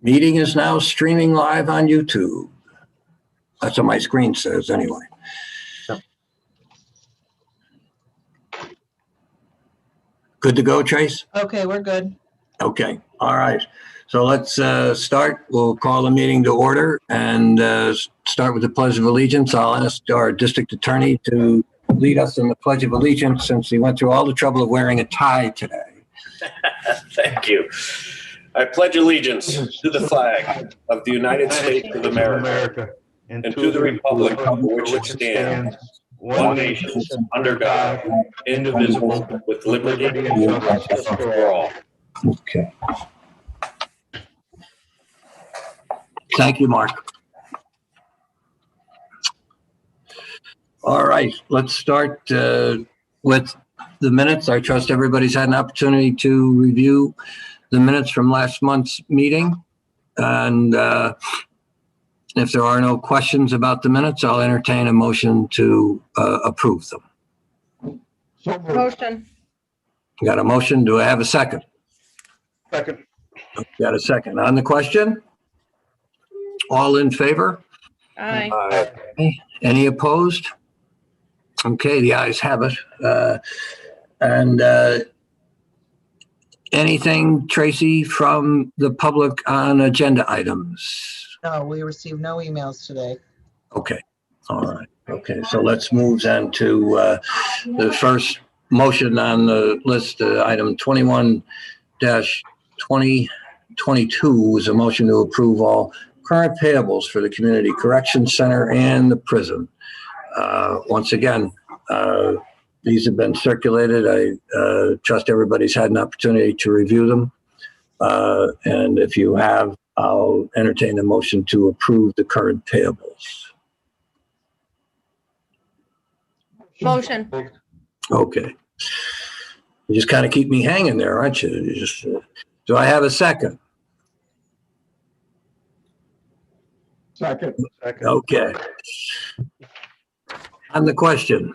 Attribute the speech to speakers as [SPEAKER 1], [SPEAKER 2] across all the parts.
[SPEAKER 1] Meeting is now streaming live on YouTube. That's what my screen says anyway. Good to go, Trace?
[SPEAKER 2] Okay, we're good.
[SPEAKER 1] Okay, all right. So let's start. We'll call the meeting to order and start with the Pledge of Allegiance. I'll ask our district attorney to lead us in the Pledge of Allegiance since he went through all the trouble of wearing a tie today.
[SPEAKER 3] Thank you. I pledge allegiance to the flag of the United States of America and to the republic for which it stands, one nation, under God, indivisible, with liberty and justice for all.
[SPEAKER 1] Okay. Thank you, Mark. All right, let's start with the minutes. I trust everybody's had an opportunity to review the minutes from last month's meeting. And if there are no questions about the minutes, I'll entertain a motion to approve them.
[SPEAKER 2] Motion.
[SPEAKER 1] Got a motion? Do I have a second?
[SPEAKER 4] Second.
[SPEAKER 1] Got a second. On the question? All in favor?
[SPEAKER 2] Aye.
[SPEAKER 1] Any opposed? Okay, the ayes have it. And anything, Tracy, from the public on agenda items?
[SPEAKER 2] No, we received no emails today.
[SPEAKER 1] Okay, all right. Okay, so let's move then to the first motion on the list, item 21-2022 is a motion to approve all current payables for the Community Corrections Center and the prison. Once again, these have been circulated. I trust everybody's had an opportunity to review them. And if you have, I'll entertain a motion to approve the current payables.
[SPEAKER 2] Motion.
[SPEAKER 1] Okay. You just kind of keep me hanging there, aren't you? You just, do I have a second?
[SPEAKER 4] Second.
[SPEAKER 1] Okay. On the question,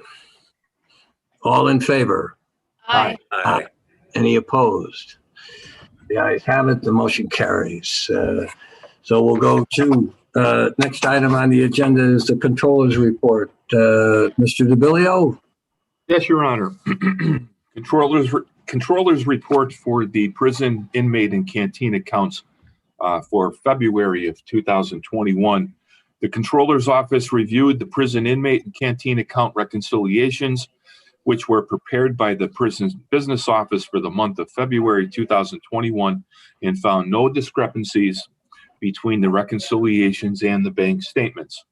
[SPEAKER 1] all in favor?
[SPEAKER 2] Aye.
[SPEAKER 3] Aye.
[SPEAKER 1] Any opposed? The ayes have it. The motion carries. So we'll go to next item on the agenda is the controller's report. Mr. DeBillio?
[SPEAKER 5] Yes, Your Honor. Controller's report for the prison inmate and canteen accounts for February of 2021. The Controller's Office reviewed the prison inmate and canteen account reconciliations, which were prepared by the prison's business office for the month of February 2021, and found no discrepancies between the reconciliations and the bank statements.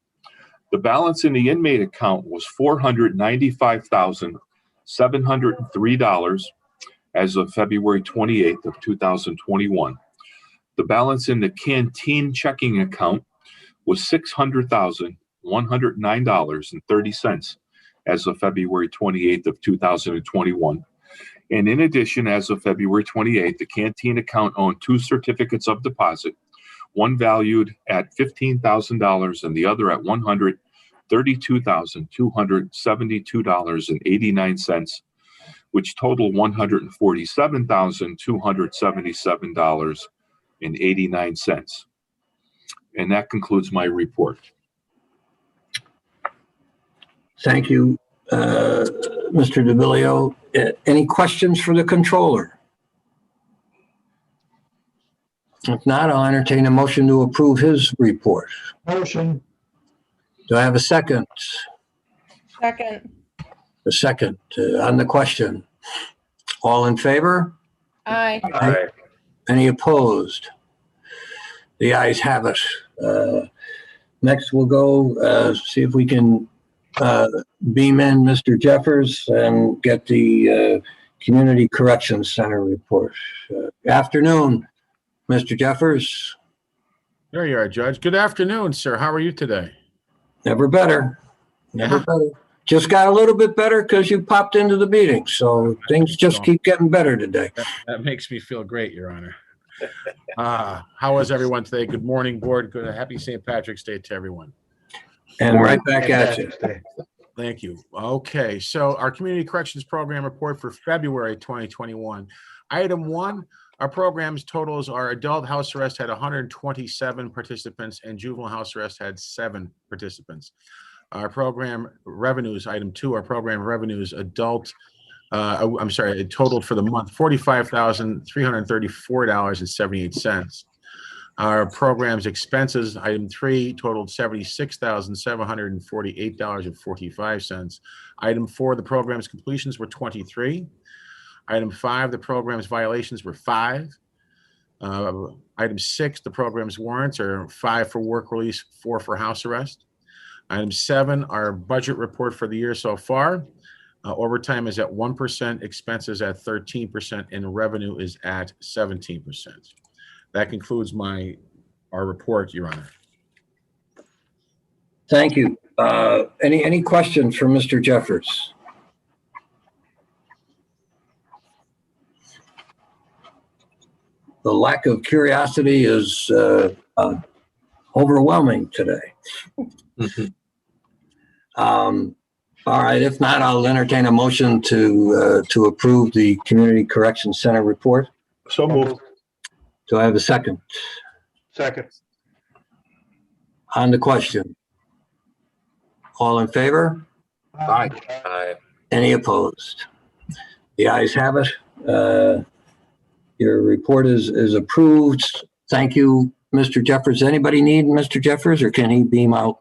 [SPEAKER 5] The balance in the inmate account was $495,703 as of February 28th of 2021. The balance in the canteen checking account was $600,109.30 as of February 28th of 2021. And in addition, as of February 28th, the canteen account owned two certificates of deposit, one valued at $15,000 and the other at $132,272.89, which total $147,277.89. And that concludes my report.
[SPEAKER 1] Thank you, Mr. DeBillio. Any questions for the controller? If not, I'll entertain a motion to approve his report.
[SPEAKER 4] Motion.
[SPEAKER 1] Do I have a second?
[SPEAKER 2] Second.
[SPEAKER 1] A second on the question. All in favor?
[SPEAKER 2] Aye.
[SPEAKER 3] Aye.
[SPEAKER 1] Any opposed? The ayes have it. Next, we'll go see if we can beam in Mr. Jeffers and get the Community Corrections Center report. Afternoon, Mr. Jeffers.
[SPEAKER 6] There you are, Judge. Good afternoon, sir. How are you today?
[SPEAKER 1] Never better. Never
[SPEAKER 6] Yeah.
[SPEAKER 1] better. Just got a little bit better because you popped into the meeting. So things just keep getting better today.
[SPEAKER 6] That makes me feel great, Your Honor. How is everyone today? Good morning, board. Good. Happy St. Patrick's Day to everyone.
[SPEAKER 1] And right back at you.
[SPEAKER 6] Thank you. Okay, so our Community Corrections Program report for February 2021. Item 1, our program's totals are adult house arrest had 127 participants and juvenile house arrest had 7 participants. Our program revenues, item 2, our program revenues it totaled for the month $45,334.78. Our program's expenses, item 3, totaled $76,748.45. Item 4, the program's completions were 23. Item 5, the program's violations were 5. Item 6, the program's warrants are 5 for work release, 4 for house arrest. Item 7, our budget report for the year so far. Overtime is at 1%, expenses at 13%, and revenue is at 17%. That concludes our report, Your Honor.
[SPEAKER 1] Thank you. Any questions for Mr. Jeffers? The lack of curiosity is overwhelming today. All right, if not, I'll entertain a motion to approve the Community Correction Center report.
[SPEAKER 4] So moved.
[SPEAKER 1] Do I have a second?
[SPEAKER 4] Second.
[SPEAKER 1] On the question. All in favor?
[SPEAKER 4] Aye.
[SPEAKER 1] Any opposed? The ayes have it. Your report is approved. Thank you, Mr. Jeffers. Anybody need Mr. Jeffers, or can he beam out?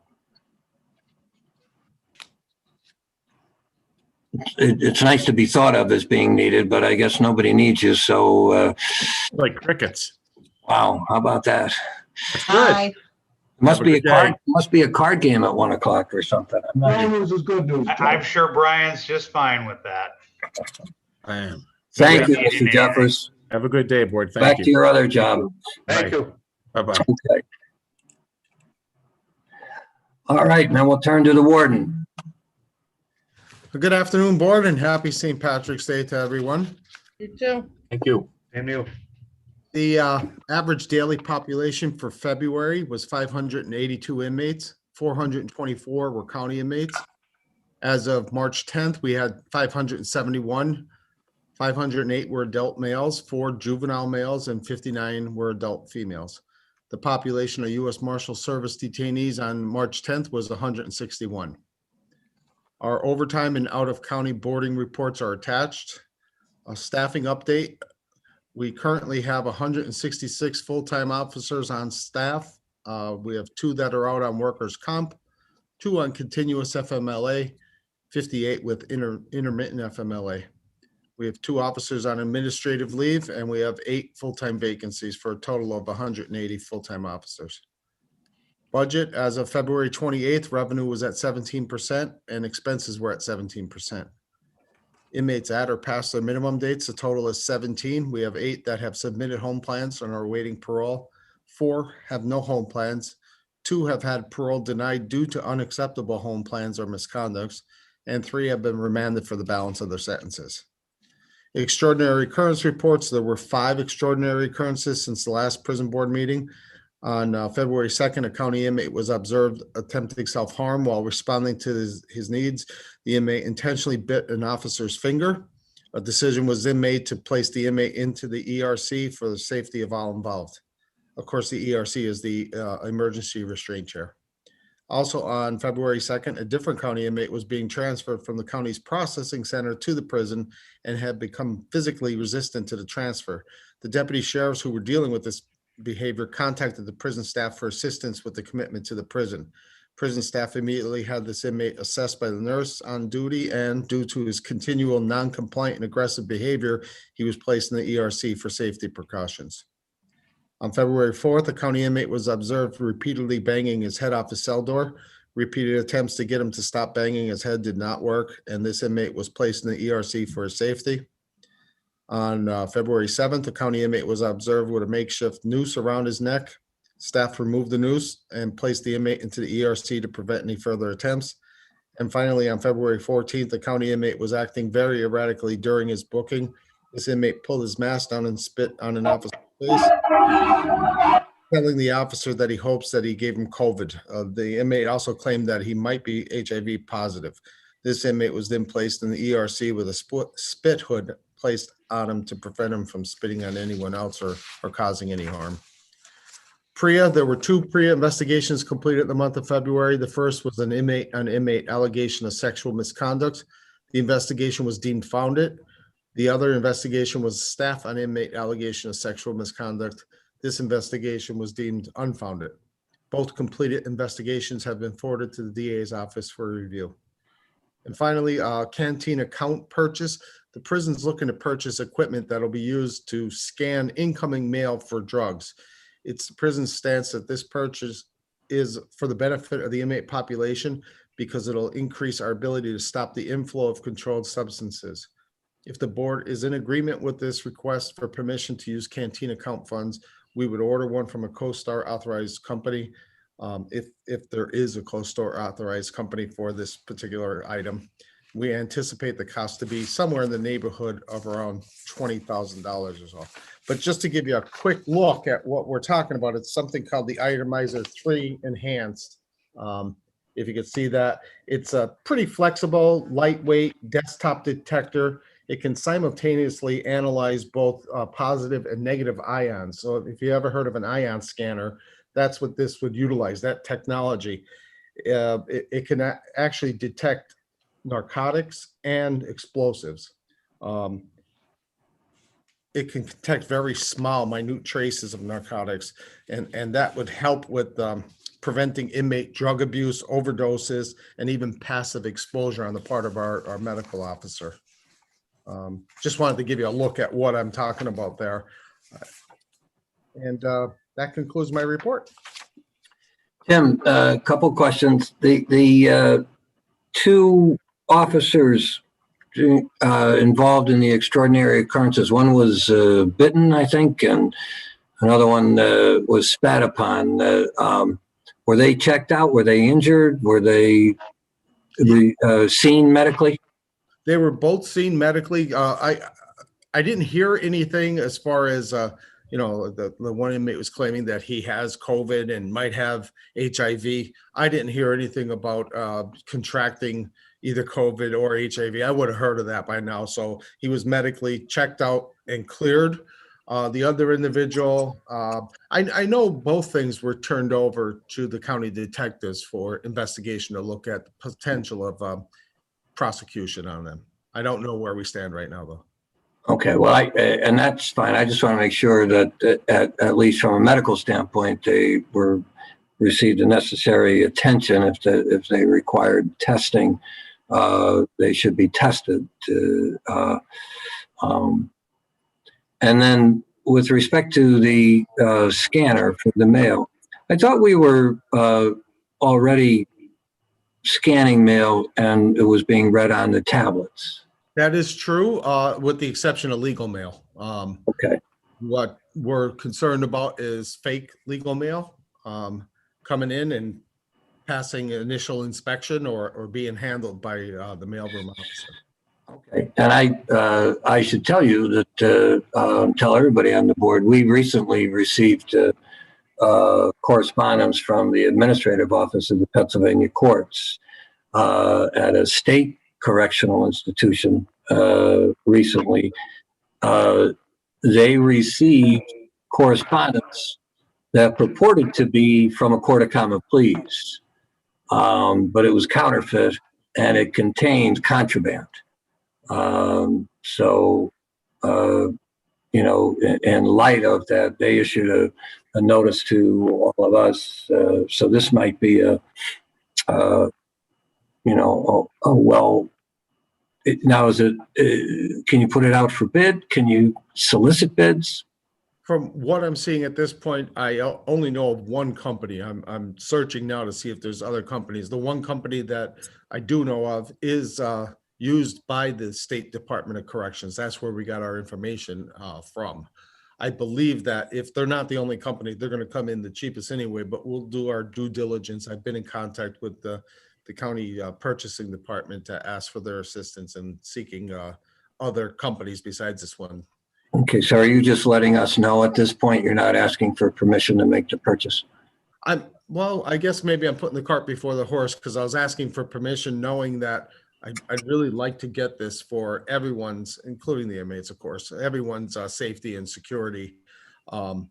[SPEAKER 1] It's nice to be thought of as being needed, but I guess nobody needs you. So,
[SPEAKER 6] Like crickets.
[SPEAKER 1] wow, how about that?
[SPEAKER 6] That's good.
[SPEAKER 2] Aye.
[SPEAKER 1] Must be a
[SPEAKER 6] Have a good
[SPEAKER 1] card.
[SPEAKER 6] day.
[SPEAKER 1] Must be a card game at 1 o'clock or something. I'm not
[SPEAKER 4] Bad
[SPEAKER 1] even-
[SPEAKER 4] news is good news.
[SPEAKER 7] I'm sure Brian's just fine with that.
[SPEAKER 6] I am.
[SPEAKER 1] Thank you,
[SPEAKER 7] Thank you.
[SPEAKER 1] Mr. Jeffers.
[SPEAKER 6] Have a good day, board.
[SPEAKER 1] Back
[SPEAKER 6] Thank
[SPEAKER 1] to
[SPEAKER 6] you.
[SPEAKER 1] your other job.
[SPEAKER 4] Thank you.
[SPEAKER 6] Bye-bye.
[SPEAKER 1] Okay. All right, now we'll turn to the warden.
[SPEAKER 8] Good afternoon, board, and happy St. Patrick's Day to everyone.
[SPEAKER 2] You too.
[SPEAKER 5] Thank you.
[SPEAKER 7] Same to you.
[SPEAKER 8] The average daily population for February was 582 inmates. 424 were county inmates. As of March 10th, we had 571. 508 were adult males, 4 juvenile males, and 59 were adult females. The population of U.S. Marshal Service detainees on March 10th was 161. Our overtime and out-of-county boarding reports are attached. A staffing update. We currently have 166 full-time officers on staff. We have 2 that are out on workers' comp, 2 on continuous FMLA, 58 with intermittent FMLA. We have 2 officers on administrative leave, and we have 8 full-time vacancies for a total of 180 full-time officers. Budget as of February 28th, revenue was at 17% and expenses were at 17%. Inmates at or past their minimum dates, the total is 17. We have 8 that have submitted home plans and are awaiting parole. 4 have no home plans. 2 have had parole denied due to unacceptable home plans or misconducts, and 3 have been remanded for the balance of their sentences. Extraordinary recurrence reports. There were 5 extraordinary recurrences since the last prison board meeting. On February 2nd, a county inmate was observed attempting self-harm while responding to his needs. The inmate intentionally bit an officer's finger. A decision was then made to place the inmate into the ERC for the safety of all involved. Of course, the ERC is the emergency restraint chair. Also on February 2nd, a different county inmate was being transferred from the county's processing center to the prison and had become physically resistant to the transfer. The deputy sheriffs who were dealing with this behavior contacted the prison staff for assistance with the commitment to the prison. Prison staff immediately had this inmate assessed by the nurse on duty, and due to his continual non-compliant and aggressive behavior, he was placed in the ERC for safety precautions. On February 4th, a county inmate was observed repeatedly banging his head off the cell door. Repeated attempts to get him to stop banging his head did not work, and this inmate was placed in the ERC for his safety. On February 7th, a county inmate was observed with a makeshift noose around his neck. Staff removed the noose and placed the inmate into the ERC to prevent any further attempts. And finally, on February 14th, the county inmate was acting very erratically during his booking. This inmate pulled his mask down and spit on an officer's face, telling the officer that he hopes that he gave him COVID. The inmate also claimed that he might be HIV positive. This inmate was then placed in the ERC with a spit hood placed on him to prevent him from spitting on anyone else or causing any harm. PREA, there were 2 PREA investigations completed in the month of February. The first was an inmate allegation of sexual misconduct. The investigation was deemed founded. The other investigation was staff on inmate allegation of sexual misconduct. This investigation was deemed unfounded. Both completed investigations have been forwarded to the DA's office for review. And finally, canteen account purchase. The prison's looking to purchase equipment that'll be used to scan incoming mail for drugs. It's the prison's stance that this purchase is for the benefit of the inmate population because it'll increase our ability to stop the inflow of controlled substances. If the board is in agreement with this request for permission to use canteen account funds, we would order one from a CoStar authorized company. If there is a CoStar authorized company for this particular item, we anticipate the cost to be somewhere in the neighborhood of around $20,000 or so. But just to give you a quick look at what we're talking about, it's something called the Itemizer 3 Enhanced. If you can see that, it's a pretty flexible, lightweight desktop detector. It can simultaneously analyze both positive and negative ions. So if you ever heard of an ion scanner, that's what this would utilize, that technology. It can actually detect narcotics and explosives. It can detect very small, minute traces of narcotics, and that would help with preventing inmate drug abuse, overdoses, and even passive exposure on the part of our medical officer. Just wanted to give you a look at what I'm talking about there. And that concludes my report.
[SPEAKER 1] Tim, a couple questions. The 2 officers involved in the extraordinary occurrences, one was bitten, I think, and another one was spat upon. Were they checked out? Were they injured? Were they seen medically?
[SPEAKER 8] They were both seen medically. I didn't hear anything as far as the one inmate was claiming that he has COVID and might have HIV. I didn't hear anything about contracting either COVID or HIV. I would have heard of that by now. So he was medically checked out and cleared. The other individual, I know both things were turned over to the county detectives for investigation to look at the potential of prosecution on them. I don't know where we stand right now, though.
[SPEAKER 1] Okay, well, and that's fine. I just want to make sure that at least from a medical standpoint, they received the necessary attention. If they required testing, they should be tested. And then with respect to the scanner for the mail, I thought we were already scanning mail and it was being read on the tablets.
[SPEAKER 8] That is true, with the exception of legal mail.
[SPEAKER 1] Okay.
[SPEAKER 8] What we're concerned about is fake legal mail coming in and passing initial inspection or being handled by the mailroom officer.
[SPEAKER 1] Okay, and I should tell you that tell everybody on the board, we recently received correspondence from the administrative office of the Pennsylvania courts at a state correctional institution recently. They received correspondence that purported to be from a court of common pleas, but it was counterfeit and it contained contraband. In light of that, they issued a notice to all of us. So this might be now is it, can you put it out for bid? Can you solicit bids?
[SPEAKER 8] From what I'm seeing at this point, I only know of one company. I'm searching now to see if there's other companies. The one company that I do know of is used by the State Department of Corrections. That's where we got our information from. I believe that if they're not the only company, they're going to come in the cheapest anyway, but we'll do our due diligence. I've been in contact with the county purchasing department to ask for their assistance in seeking other companies besides this one.
[SPEAKER 1] Okay, so are you just letting us know at this point you're not asking for permission to make the purchase?
[SPEAKER 8] Well, I guess maybe I'm putting the cart before the horse because I was asking for permission knowing that I'd really like to get this for everyone's, including the inmates, of course, everyone's safety and security. I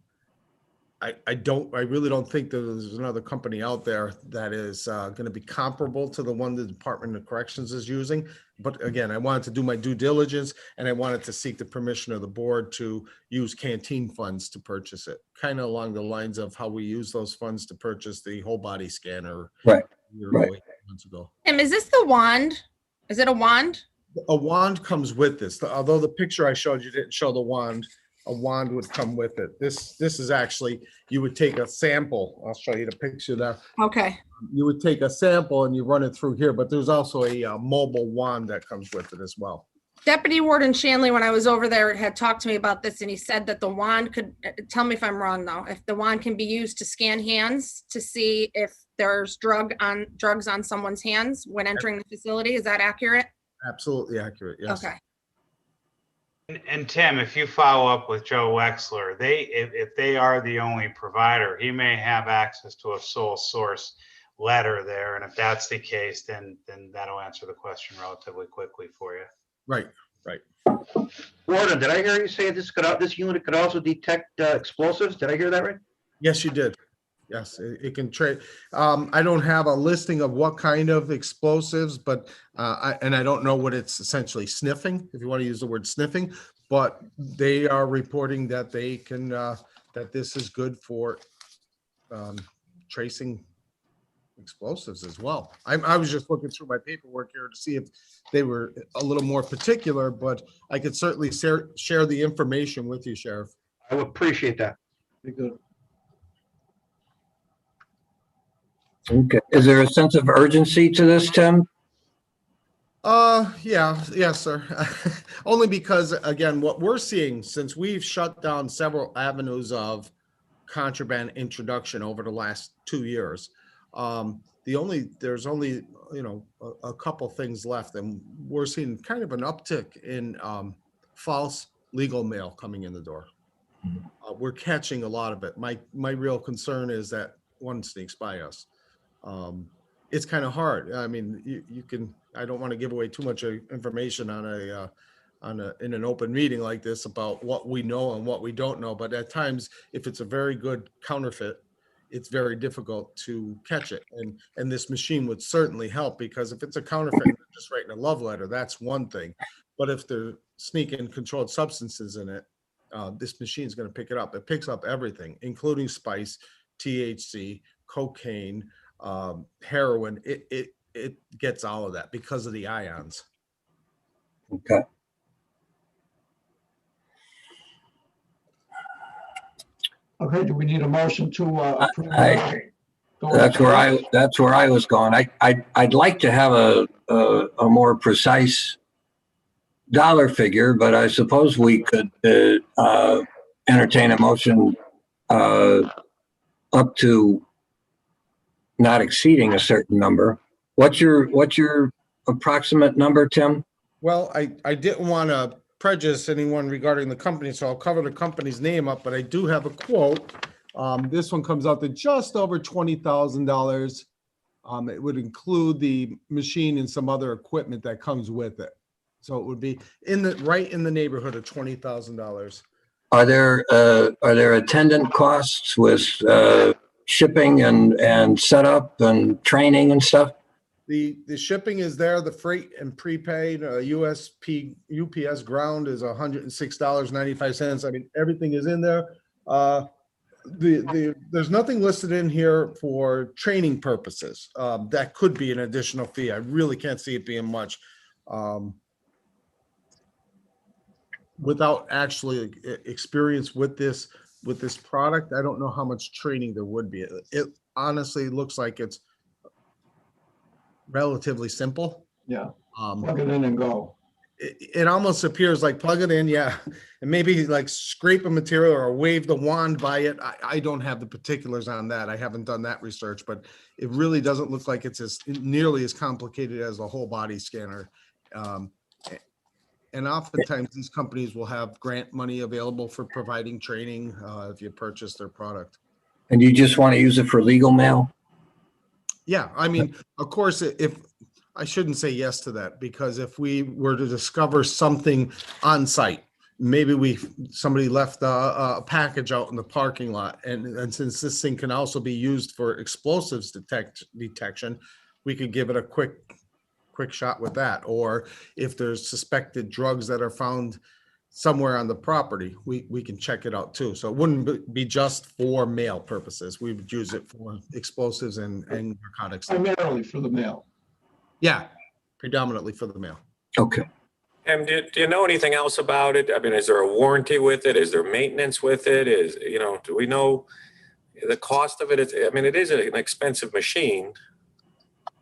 [SPEAKER 8] really don't think there's another company out there that is going to be comparable to the one the Department of Corrections is using. But again, I wanted to do my due diligence, and I wanted to seek the permission of the board to use Canteen funds to purchase it, kind of along the lines of how we use those funds to purchase the whole body scanner.
[SPEAKER 1] Right,
[SPEAKER 8] a year
[SPEAKER 1] right.
[SPEAKER 8] ago, 8 months ago.
[SPEAKER 2] Tim, is this the wand? Is it a wand?
[SPEAKER 8] A wand comes with this. Although the picture I showed you didn't show the wand, a wand would come with it. This is actually, you would take a sample. I'll show you the picture there.
[SPEAKER 2] Okay.
[SPEAKER 8] You would take a sample and you run it through here, but there's also a mobile wand that comes with it as well.
[SPEAKER 2] Deputy Warden Shanley, when I was over there, had talked to me about this, and he said that the wand could, tell me if I'm wrong though, if the wand can be used to scan hands to see if there's drugs on someone's hands when entering the facility. Is that accurate?
[SPEAKER 8] Absolutely accurate, yes.
[SPEAKER 2] Okay.
[SPEAKER 7] And Tim, if you follow up with Joe Wexler, if they are the only provider, he may have access to a sole source letter there. And if that's the case, then that'll answer the question relatively quickly for you.
[SPEAKER 8] Right, right.
[SPEAKER 9] Warden, did I hear you say this unit could also detect explosives? Did I hear that right?
[SPEAKER 8] Yes, you did. Yes, it can trade. I don't have a listing of what kind of explosives, but I don't know what it's essentially sniffing, if you want to use the word sniffing, but they are reporting that they can, that this is good for tracing explosives as well. I was just looking through my paperwork here to see if they were a little more particular, but I could certainly share the information with you, Sheriff.
[SPEAKER 9] I would appreciate that.
[SPEAKER 8] Be good.
[SPEAKER 1] Okay. Is there a sense of urgency to this, Tim?
[SPEAKER 8] Yes, sir. Only because, again, what we're seeing, since we've shut down several avenues of contraband introduction over the last 2 years, there's only, a couple things left, and we're seeing kind of an uptick in false legal mail coming in the door. We're catching a lot of it. My real concern is that one sneaks by us. It's kind of hard. I mean, you can, I don't want to give away too much information in an open meeting like this about what we know and what we don't know. But at times, if it's a very good counterfeit, it's very difficult to catch it. And this machine would certainly help, because if it's a counterfeit, and they're just writing a love letter, that's one thing. But if they're sneaking controlled substances in it, this machine is going to pick it up. It picks up everything, including spice, THC, cocaine, heroin. It gets all of that because of the ions.
[SPEAKER 1] Okay.
[SPEAKER 10] Okay, do we need a motion to approve?
[SPEAKER 1] That's where I was going. I'd like to have a more precise dollar figure, but I suppose we could entertain a motion up to not exceeding a certain number. What's your approximate number, Tim?
[SPEAKER 8] Well, I didn't want to prejudice anyone regarding the company, so I'll cover the company's name up, but I do have a quote. This one comes out to just over $20,000. It would include the machine and some other equipment that comes with it. So it would be right in the neighborhood of $20,000.
[SPEAKER 1] Are there attendant costs with shipping and setup and training and stuff?
[SPEAKER 8] The shipping is there. The freight and prepaid UPS ground is $106.95. I mean, everything is in there. There's nothing listed in here for training purposes. That could be an additional fee. I really can't see it being much. Without actually experience with this product, I don't know how much training there would be. It honestly looks like it's relatively simple.
[SPEAKER 10] Yeah, plug it in and go.
[SPEAKER 8] It almost appears like plug it in, yeah, and maybe like scrape a material or wave the wand by it. I don't have the particulars on that. I haven't done that research, but it really doesn't look like it's nearly as complicated as a whole body scanner. And oftentimes these companies will have grant money available for providing training if you purchase their product.
[SPEAKER 1] And you just want to use it for legal mail?
[SPEAKER 8] Yeah, I mean, of course, if I shouldn't say yes to that, because if we were to discover something on site, maybe somebody left a package out in the parking lot, and since this thing can also be used for explosives detection, we could give it a quick shot with that. Or if there's suspected drugs that are found somewhere on the property, we can check it out too. So it wouldn't be just for mail purposes. We would use it for explosives and narcotics.
[SPEAKER 10] Primarily for the mail.
[SPEAKER 8] Yeah, predominantly for the mail.
[SPEAKER 1] Okay.
[SPEAKER 3] And do you know anything else about it? I mean, is there a warranty with it? Is there maintenance with it? Do we know the cost of it? It is an expensive machine.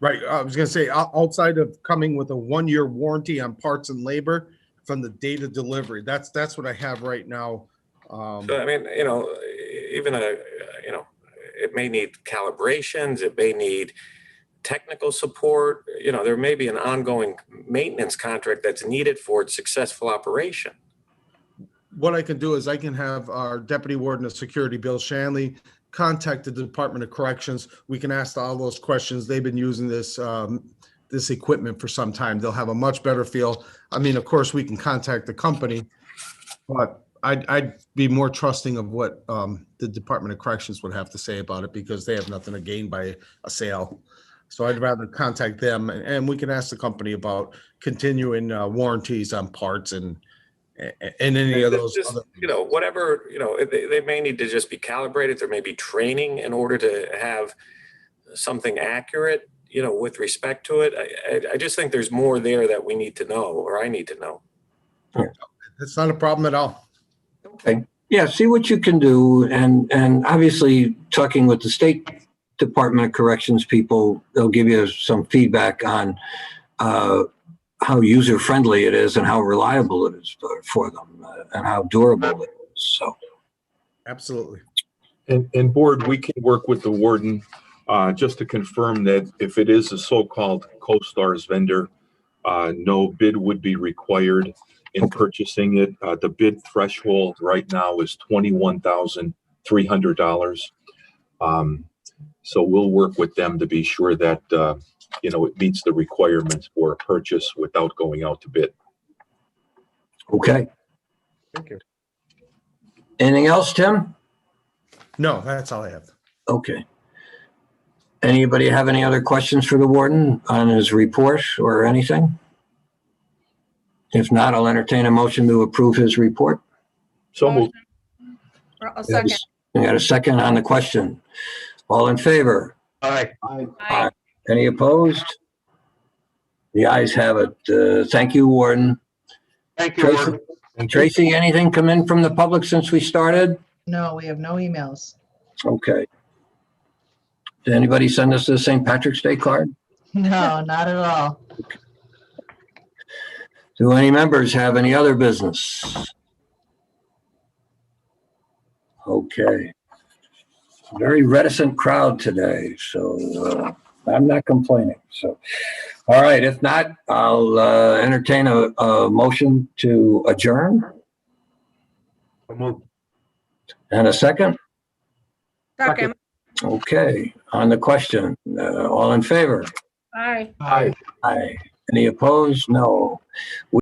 [SPEAKER 8] Right. I was going to say, outside of coming with a 1-year warranty on parts and labor from the date of delivery, that's what I have right now.
[SPEAKER 3] So, even it may need calibrations. It may need technical support. There may be an ongoing maintenance contract that's needed for its successful operation.
[SPEAKER 8] What I can do is I can have our Deputy Warden of Security, Bill Shanley, contact the Department of Corrections. We can ask all those questions. They've been using this equipment for some time. They'll have a much better feel. Of course, we can contact the company, but I'd be more trusting of what the Department of Corrections would have to say about it, because they have nothing to gain by a sale. So I'd rather contact them, and we can ask the company about continuing warranties on parts and any of those.
[SPEAKER 3] Just, whatever, they may need to just be calibrated. There may be training in order to have something accurate, with respect to it. I just think there's more there that we need to know, or I need to know.
[SPEAKER 8] It's not a problem at all.
[SPEAKER 1] Okay. Yeah, see what you can do. And obviously talking with the State Department of Corrections people, they'll give you some feedback on how user-friendly it is and how reliable it is for them and how durable it is. So,
[SPEAKER 8] absolutely.
[SPEAKER 5] And board, we can work with the warden just to confirm that if it is a so-called CoStarz vendor, no bid would be required in purchasing it. The bid threshold right now is $21,300. So we'll work with them to be sure that, it meets the requirements for a purchase without going out to bid.
[SPEAKER 1] okay.
[SPEAKER 8] Thank you.
[SPEAKER 1] Anything else, Tim?
[SPEAKER 8] No, that's all I have.
[SPEAKER 1] Okay. Anybody have any other questions for the warden on his report or anything? If not, I'll entertain a motion to approve his report.
[SPEAKER 5] So moved.
[SPEAKER 2] A second.
[SPEAKER 1] We got a second on the question. All in favor?
[SPEAKER 9] Aye.
[SPEAKER 2] Aye.
[SPEAKER 1] Any opposed? The ayes have it. Thank you, Warden.
[SPEAKER 9] Thank you,
[SPEAKER 1] Tracy,
[SPEAKER 9] Warden.
[SPEAKER 1] Tracy, anything come in from the public since we started?
[SPEAKER 11] No, we have no emails.
[SPEAKER 1] Okay. Did anybody send us a St. Patrick's Day card?
[SPEAKER 11] No, not at all.
[SPEAKER 1] Do any members have any other business? Okay. Very reticent crowd today, so I'm not complaining. So, all right. If not, I'll entertain a motion to adjourn.
[SPEAKER 4] So moved.
[SPEAKER 1] And a second?
[SPEAKER 2] Second.
[SPEAKER 1] Okay. On the question, all in favor?
[SPEAKER 2] Aye.
[SPEAKER 4] Aye.
[SPEAKER 1] Aye. Any opposed? No.